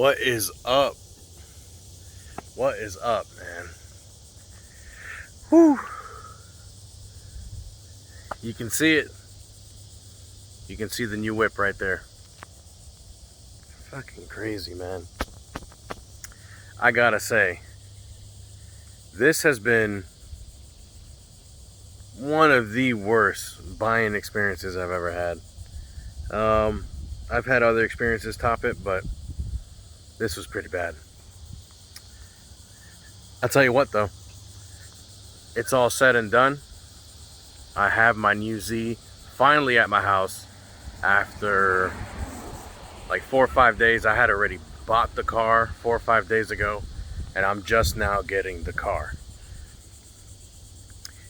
What is up? What is up, man? Whew. You can see it. You can see the new whip right there. Fucking crazy, man. I gotta say, this has been one of the worst buying experiences I've ever had. I've had other experiences top it, but this was pretty bad. I'll tell you what though, it's all said and done. I have my new Z finally at my house after like 4 or 5 days. I had already bought the car 4 or 5 days ago, and I'm just now getting the car.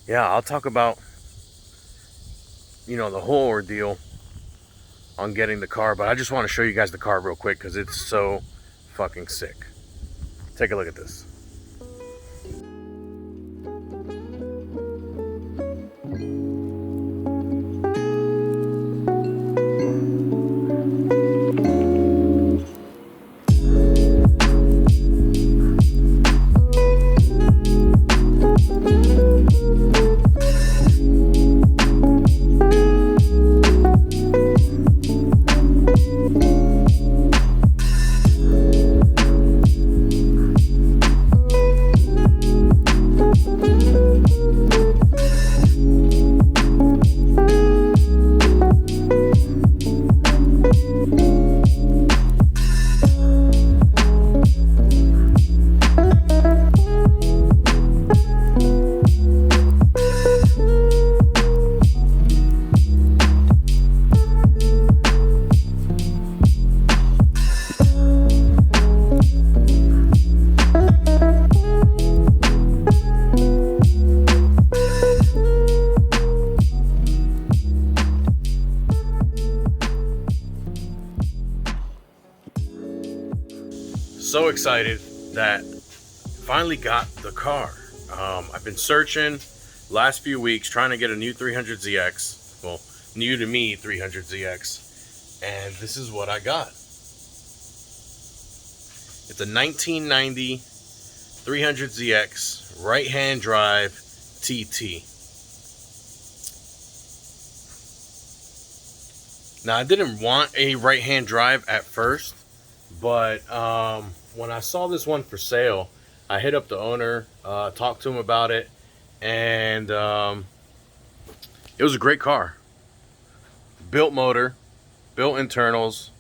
Yeah, I'll talk about, the whole ordeal on getting the car, but I just want to show you guys the car real quick because it's so fucking sick. Take a look at this. So excited that finally got the car. I've been searching last few weeks trying to get a new 300ZX. Well, new to me 300ZX, and this is what I got. It's a 1990 300ZX right-hand drive TT. Now, I didn't want a right-hand drive at first, but when I saw this one for sale, I hit up the owner, talked to him about it, and it was a great car. Built motor, built internals,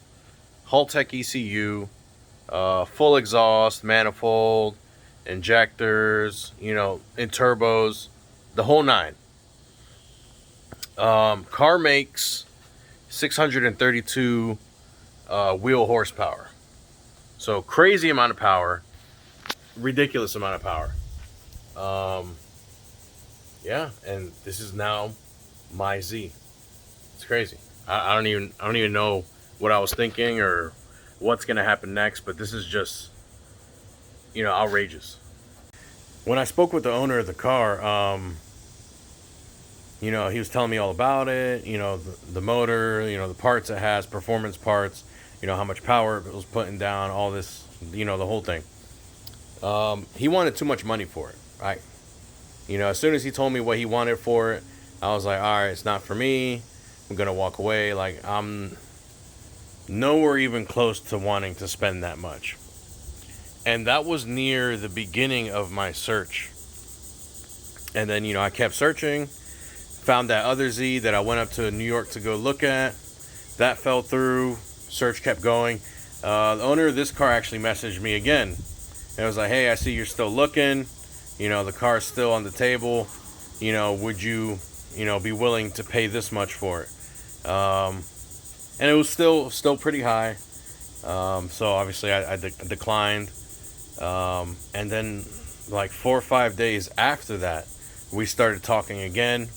Haltech ECU, full exhaust, manifold, injectors, in turbos, the whole nine. Car makes 632 wheel horsepower. So crazy amount of power, ridiculous amount of power. Yeah, and this is now my Z. It's crazy. I don't even know what I was thinking or what's gonna happen next, but this is just, outrageous. When I spoke with the owner of the car, he was telling me all about it. The motor, the parts it has, performance parts. How much power it was putting down, all this, the whole thing. He wanted too much money for it, right? As soon as he told me what he wanted for it, I was like, all right, it's not for me. I'm going to walk away. Like, I'm nowhere even close to wanting to spend that much. And that was near the beginning of my search. And then, I kept searching, found that other Z that I went up to New York to go look at. That fell through. Search kept going. The owner of this car actually messaged me again. And I was like, hey, I see you're still looking. The car's still on the table. Would you, be willing to pay this much for it? And it was still pretty high. So obviously I declined. And then like 4 or 5 days after that, we started talking again.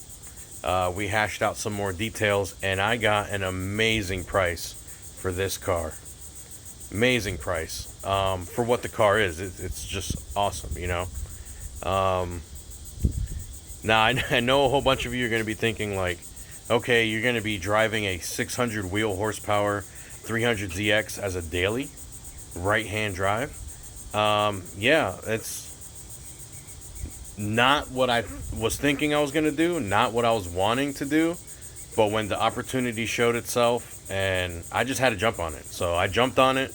We hashed out some more details, and I got an amazing price for this car. Amazing price for what the car is. It's just awesome, Now, I know a whole bunch of you are going to be thinking like, okay, you're going to be driving a 600 wheel horsepower 300ZX as a daily. right-hand drive. Yeah, it's not what I was thinking I was going to do, not what I was wanting to do. But when the opportunity showed itself, and I just had to jump on it. So I jumped on it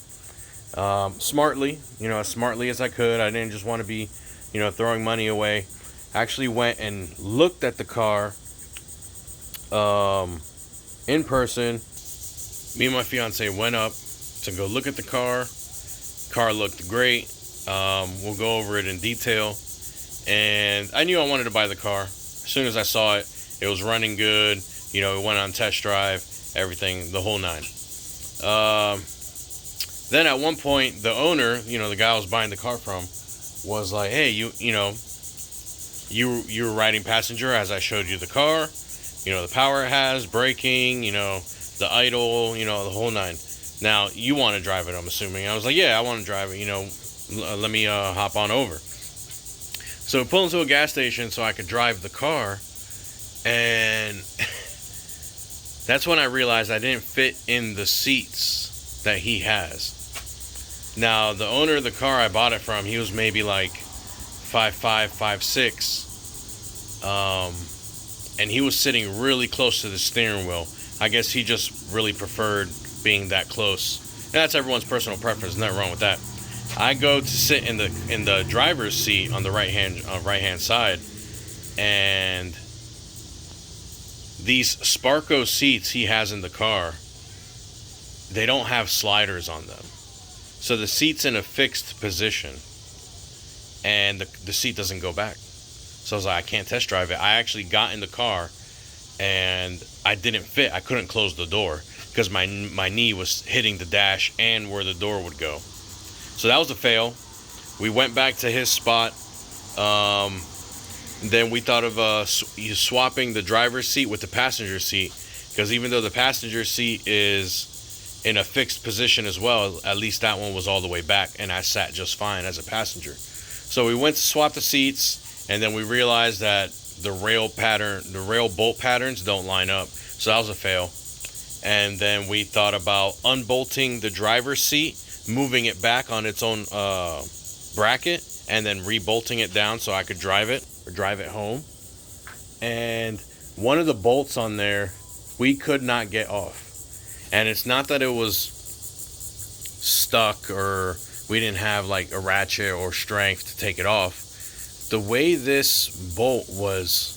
smartly, as smartly as I could. I didn't just want to be, throwing money away. I actually went and looked at the car in person. Me and my fiance went up to go look at the car. Car looked great. We'll go over it in detail. And I knew I wanted to buy the car. As soon as I saw it, it was running good. It went on test drive, everything, the whole nine. Then at one point, the owner, the guy I was buying the car from, was like, "Hey, you were riding passenger as I showed you the car. The power it has, braking, the idle, the whole nine. Now you want to drive it, I'm assuming." I was like, "Yeah, I want to drive it. Let me hop on over." So we pulled into a gas station so I could drive the car, and that's when I realized I didn't fit in the seats that he has. Now, the owner of the car I bought it from, he was maybe like 5'5", 5'6", and he was sitting really close to the steering wheel. I guess he just really preferred being that close. And that's everyone's personal preference. Nothing wrong with that. I go to sit in the driver's seat on the right hand side, and these Sparco seats he has in the car, they don't have sliders on them. So the seat's in a fixed position, and the seat doesn't go back. So I was like, I can't test drive it. I actually got in the car, and I didn't fit. I couldn't close the door because my knee was hitting the dash and where the door would go. So that was a fail. We went back to his spot. Then we thought of swapping the driver's seat with the passenger seat, because even though the passenger seat is in a fixed position as well, at least that one was all the way back, and I sat just fine as a passenger. So we went to swap the seats, and then we realized that the rail bolt patterns don't line up. So that was a fail. And then we thought about unbolting the driver's seat, moving it back on its own bracket, and then rebolting it down so I could drive it home. And one of the bolts on there we could not get off. And it's not that it was stuck or we didn't have like a ratchet or strength to take it off. The way this bolt was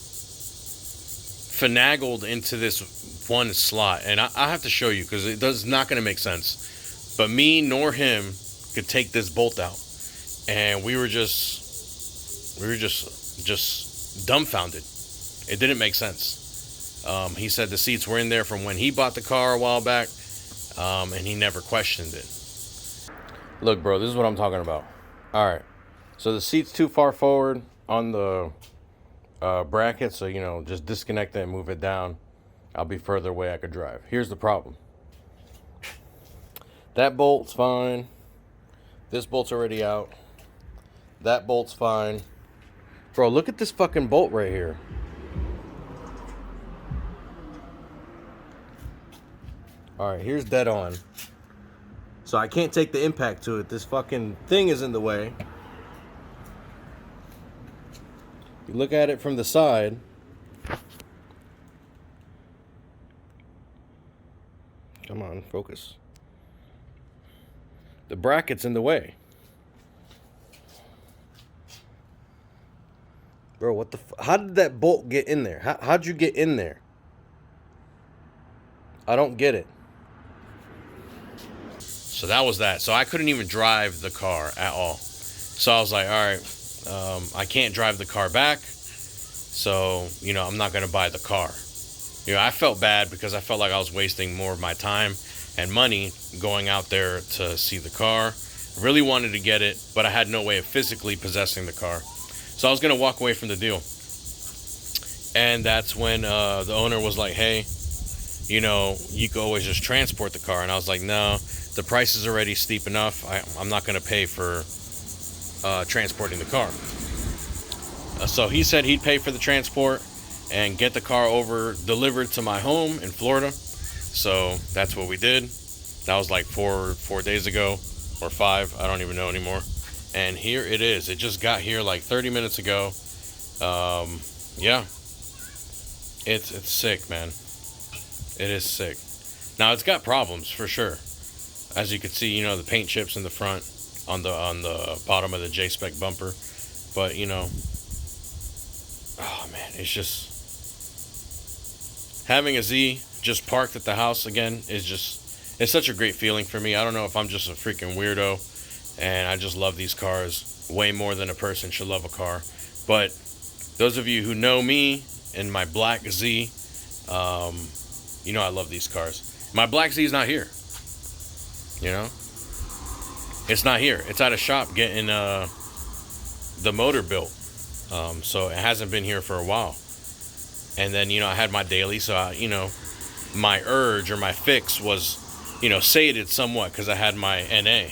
finagled into this one slot, and I have to show you because it does not going to make sense. But me nor him could take this bolt out, and we were just dumbfounded. It didn't make sense. He said the seats were in there from when he bought the car a while back, and he never questioned it. Look, bro, this is what I'm talking about. All right, so the seat's too far forward on the bracket, so just disconnect it and move it down. I'll be further away. I could drive. Here's the problem. That bolt's fine. This bolt's already out. That bolt's fine. Bro, look at this fucking bolt right here. Alright, here's dead on. So I can't take the impact to it. This fucking thing is in the way. You look at it from the side. Come on, focus. The bracket's in the way. Bro, what the how did that bolt get in there? How'd you get in there? I don't get it. So that was that. So I couldn't even drive the car at all. So I was like, all right, I can't drive the car back. So, I'm not going to buy the car. I felt bad because I felt like I was wasting more of my time and money going out there to see the car. I really wanted to get it, but I had no way of physically possessing the car. So I was going to walk away from the deal. And that's when the owner was like, hey, you could always just transport the car. And I was like, no, the price is already steep enough. I'm not going to pay for transporting the car. So he said he'd pay for the transport and get the car delivered to my home in Florida. So that's what we did. That was like four days ago. or 5. I don't even know anymore. And here it is. It just got here like 30 minutes ago. Yeah, it's sick, man. It is sick. Now it's got problems for sure. As you can see, you know, the paint chips in the front on the bottom of the J-Spec bumper. But you know, oh man, it's just having a Z just parked at the house again is just, it's such a great feeling for me. I don't know if I'm just a freaking weirdo and I just love these cars way more than a person should love a car. But those of you who know me and my black Z, you know I love these cars. My black Z is not here. You know, it's not here. It's at a shop getting the motor built. So it hasn't been here for a while. And then, you know, I had my daily, so you know, my urge or my fix was, you know, sated somewhat because I had my NA.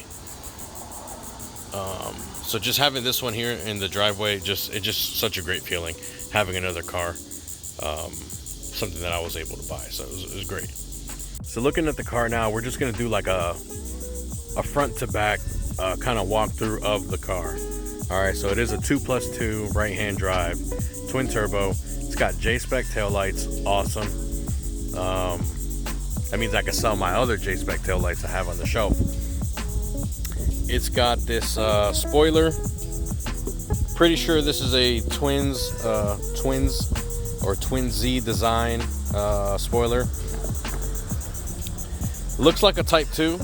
So just having this one here in the driveway, it's just such a great feeling having another car, something that I was able to buy. So it was great. So looking at the car now, we're just gonna do like a front to back kind of walkthrough of the car. All right, so it is a 2+2 right-hand drive, twin turbo. It's got J-Spec taillights, awesome. That means I can sell my other J-Spec taillights I have on the shelf. It's got this spoiler. Pretty sure this is a twins or Twin Z design spoiler. Looks like a Type 2.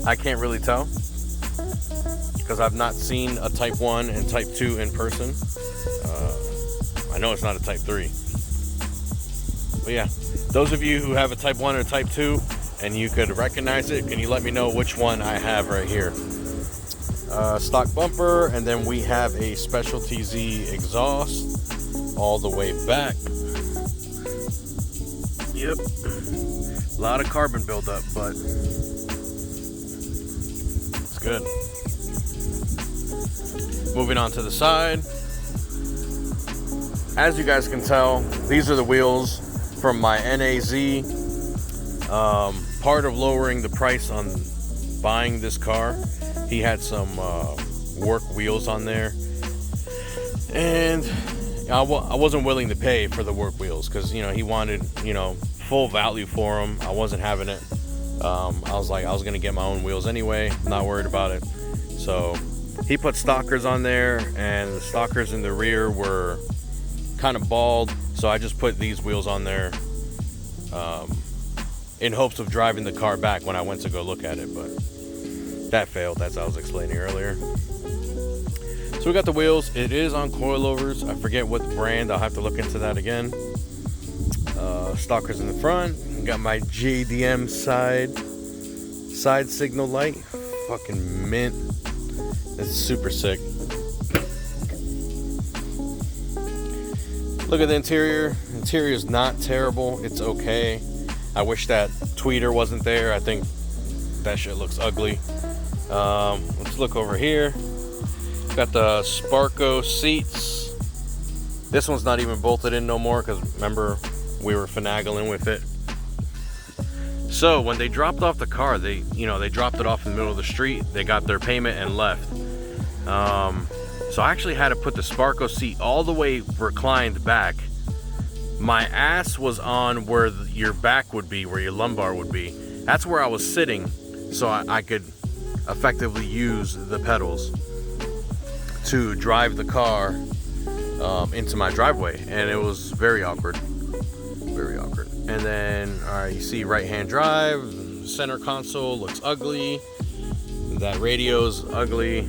I can't really tell because I've not seen a Type 1 and Type 2 in person. I know it's not a Type 3. But yeah, those of you who have a Type 1 or Type 2 and you could recognize it, can you let me know which one I have right here? Stock bumper, and then we have a Specialty Z exhaust all the way back. Yep. A lot of carbon buildup, but it's good. Moving on to the side. As you guys can tell, these are the wheels from my NAZ. Part of lowering the price on buying this car, he had some work wheels on there. And I wasn't willing to pay for the work wheels because, you know, he wanted, you know, full value for them. I wasn't having it. I was like, I was gonna get my own wheels anyway, not worried about it. So he put stockers on there, and the stockers in the rear were kind of bald, so I just put these wheels on there in hopes of driving the car back when I went to go look at it, but that failed, as I was explaining earlier. So we got the wheels. It is on coilovers. I forget what brand. I'll have to look into that again. Stockers in the front. Got my JDM side signal light. Fucking mint. It's super sick. Look at the interior. The interior is not terrible. It's okay. I wish that tweeter wasn't there. I think that shit looks ugly. Let's look over here. Got the Sparco seats. This one's not even bolted in no more because remember we were finagling with it. So when they dropped off the car, they dropped it off in the middle of the street. They got their payment and left. So I actually had to put the Sparco seat all the way reclined back. My ass was on where your back would be, where your lumbar would be. That's where I was sitting, so I could effectively use the pedals to drive the car into my driveway, and it was very awkward. Very awkward. And then, all right, you see right-hand drive, center console looks ugly. That radio's ugly.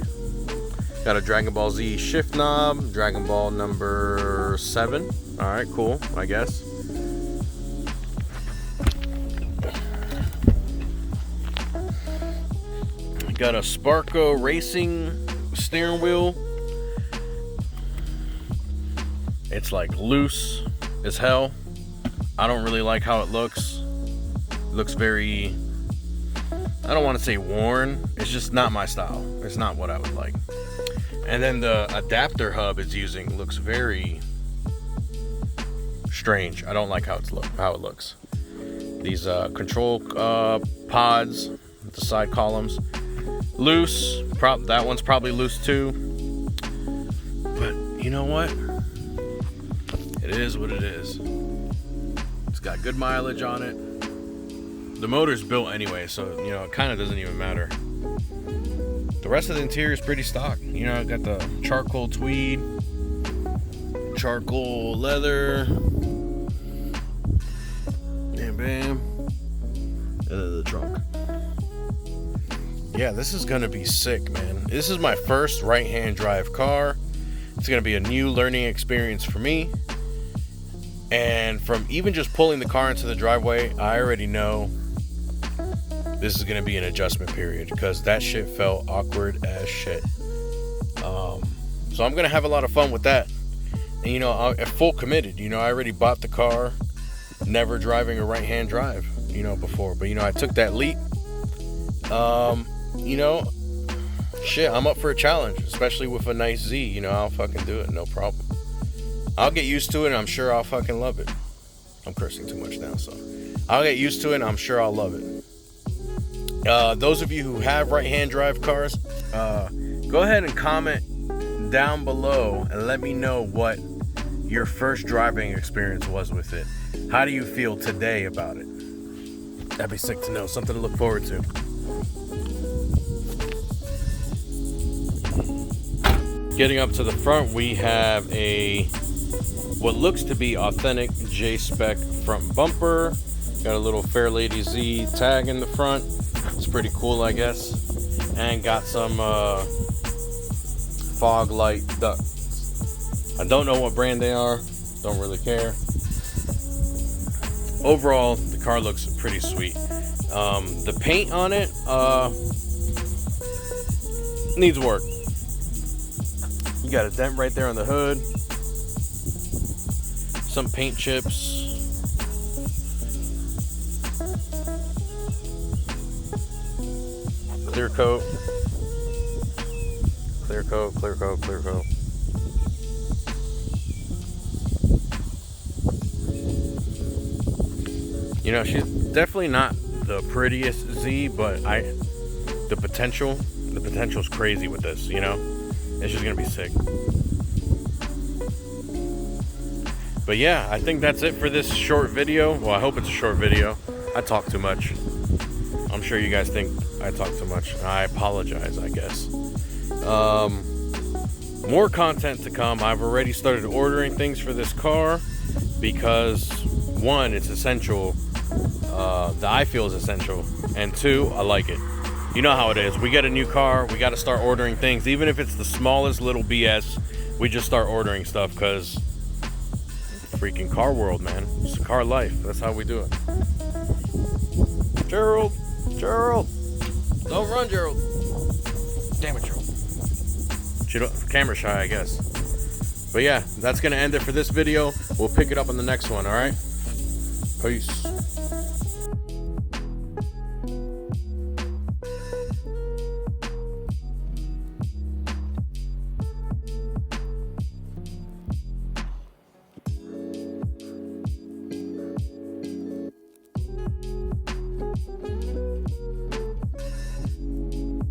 Got a Dragon Ball Z shift knob, Dragon Ball number 7. All right, cool, I guess. Got a Sparco Racing steering wheel. It's like loose as hell. I don't really like how it looks. It looks very, I don't want to say worn. It's just not my style. It's not what I would like. And then the adapter hub it's using looks very strange. I don't like how it looks. These control pods, the side columns, loose. That one's probably loose too. But you know what? It is what it is. It's got good mileage on it. The motor's built anyway, so you know it kind of doesn't even matter. The rest of the interior is pretty stock. You know, I got the charcoal tweed, charcoal leather, and bam, and then the trunk. Yeah, this is gonna be sick, man. This is my first right-hand drive car. It's gonna be a new learning experience for me. And from even just pulling the car into the driveway, I already know this is gonna be an adjustment period because that shit felt awkward as shit. So I'm gonna have a lot of fun with that. And you know, I'm full committed. You know, I already bought the car, never driving a right-hand drive, you know, before. But you know, I took that leap. You know, shit, I'm up for a challenge, especially with a nice Z. You know, I'll fucking do it, no problem. I'll get used to it, and I'm sure I'll fucking love it. I'm cursing too much now, so I'll get used to it, and I'm sure I'll love it. Those of you who have right-hand drive cars, go ahead and comment down below and let me know what your first driving experience was with it. How do you feel today about it? That'd be sick to know. Something to look forward to. Getting up to the front, we have what looks to be authentic J-spec front bumper. Got a little Fairlady Z tag in the front. It's pretty cool, I guess. And got some fog light ducts. I don't know what brand they are. Don't really care. Overall, the car looks pretty sweet. The paint on it needs work. You got a dent right there on the hood. Some paint chips. Clear coat. Clear coat, clear coat, clear coat. You know, she's definitely not the prettiest Z, but the potential's crazy with this, you know? It's just gonna be sick. But yeah, I think that's it for this short video. Well, I hope it's a short video. I talk too much. I'm sure you guys think I talk too much. I apologize, I guess. More content to come. I've already started ordering things for this car because one, it's essential. The I feel is essential, and two, I like it. You know how it is. We get a new car, we got to start ordering things, even if it's the smallest little BS. We just start ordering stuff because freaking car world, man. It's a car life. That's how we do it. Gerald, don't run, Gerald. Damn it, Gerald. Camera shy, I guess. But yeah, that's gonna end it for this video. We'll pick it up on the next one. All right. Peace.